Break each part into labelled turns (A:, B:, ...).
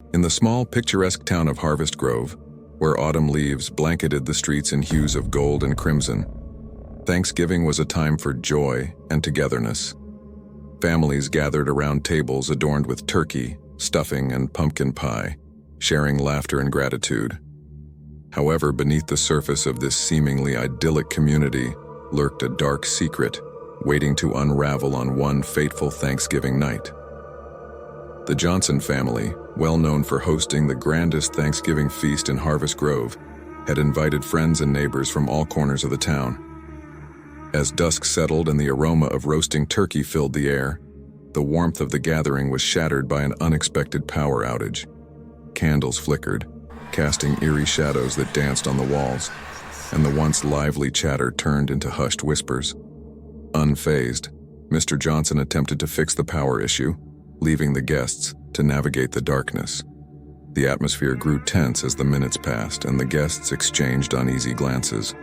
A: In the small, picturesque town of Harvest Grove, where autumn leaves blanketed the streets in hues of gold and crimson, Thanksgiving was a time for joy and togetherness. Families gathered around tables adorned with turkey, stuffing, and pumpkin pie, sharing laughter and gratitude. However, beneath the surface of this seemingly idyllic community lurked a dark secret, waiting to unravel on one fateful Thanksgiving night. The Johnson family, well known for hosting the grandest Thanksgiving feast in Harvest Grove, had invited friends and neighbors from all corners of the town. As dusk settled and the aroma of roasting turkey filled the air, the warmth of the gathering was shattered by an unexpected power outage. Candles flickered, casting eerie shadows that danced on the walls, and the once lively chatter turned into hushed whispers. Unfazed, Mr. Johnson attempted to fix the power issue, leaving the guests to navigate the darkness. The atmosphere grew tense as the minutes passed, and the guests exchanged uneasy glances.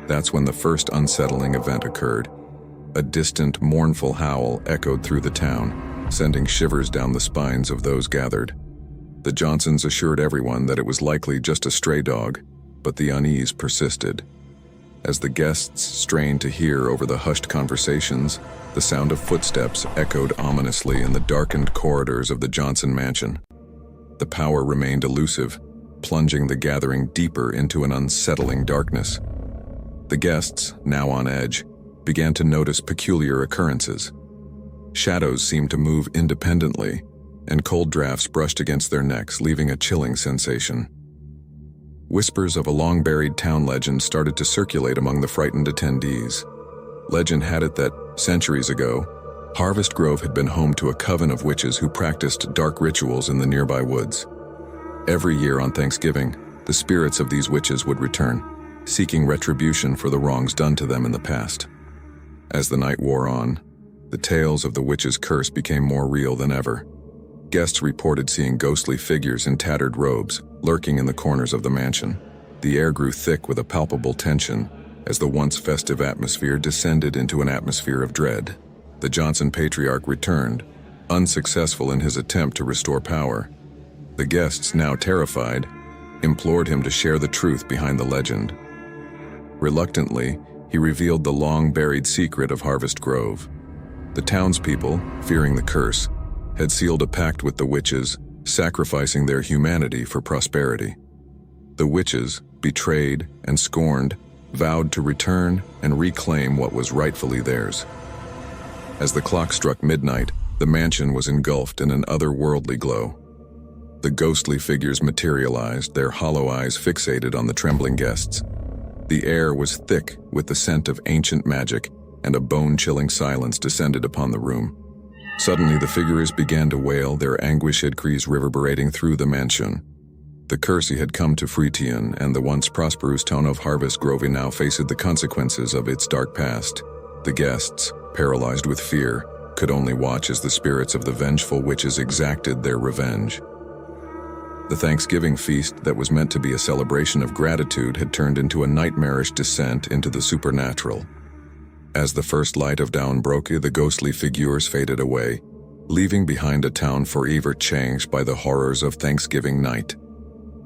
A: That's when the first unsettling event occurred. A distant, mournful howl echoed through the town, sending shivers down the spines of those gathered. The Johnsons assured everyone that it was likely just a stray dog, but the unease persisted. As the guests strained to hear over the hushed conversations, the sound of footsteps echoed ominously in the darkened corridors of the Johnson mansion. The power remained elusive, plunging the gathering deeper into an unsettling darkness. The guests, now on edge, began to notice peculiar occurrences. Shadows seemed to move independently, and cold drafts brushed against their necks, leaving a chilling sensation. Whispers of a long-buried town legend started to circulate among the frightened attendees. Legend had it that, centuries ago, Harvest Grove had been home to a coven of witches who practiced dark rituals in the nearby woods. Every year on Thanksgiving, the spirits of these witches would return, seeking retribution for the wrongs done to them in the past. As the night wore on, the tales of the witches' curse became more real than ever. Guests reported seeing ghostly figures in tattered robes lurking in the corners of the mansion. The air grew thick with a palpable tension as the once festive atmosphere descended into an atmosphere of dread. The Johnson patriarch returned, unsuccessful in his attempt to restore power. The guests, now terrified, implored him to share the truth behind the legend. Reluctantly, he revealed the long-buried secret of Harvest Grove. The townspeople, fearing the curse, had sealed a pact with the witches, sacrificing their humanity for prosperity. The witches, betrayed and scorned, vowed to return and reclaim what was rightfully theirs. As the clock struck midnight, the mansion was engulfed in an otherworldly glow. The ghostly figures materialized, their hollow eyes fixated on the trembling guests. The air was thick with the scent of ancient magic, and a bone-chilling silence descended upon the room. Suddenly, the figures began to wail, their anguished cries reverberating through the mansion. The curse had come to Fritian, and the once-prosperous town of Harvest Grove now faced the consequences of its dark past. The guests, paralyzed with fear, could only watch as the spirits of the vengeful witches exacted their revenge. The Thanksgiving feast that was meant to be a celebration of gratitude had turned into a nightmarish descent into the supernatural. As the first light of dawn broke, the ghostly figures faded away, leaving behind a town forever changed by the horrors of Thanksgiving night.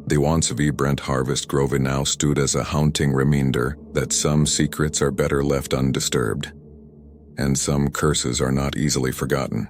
A: The once vibrant Harvest Grove now stood as a haunting reminder that some secrets are better left undisturbed, and some curses are not easily forgotten.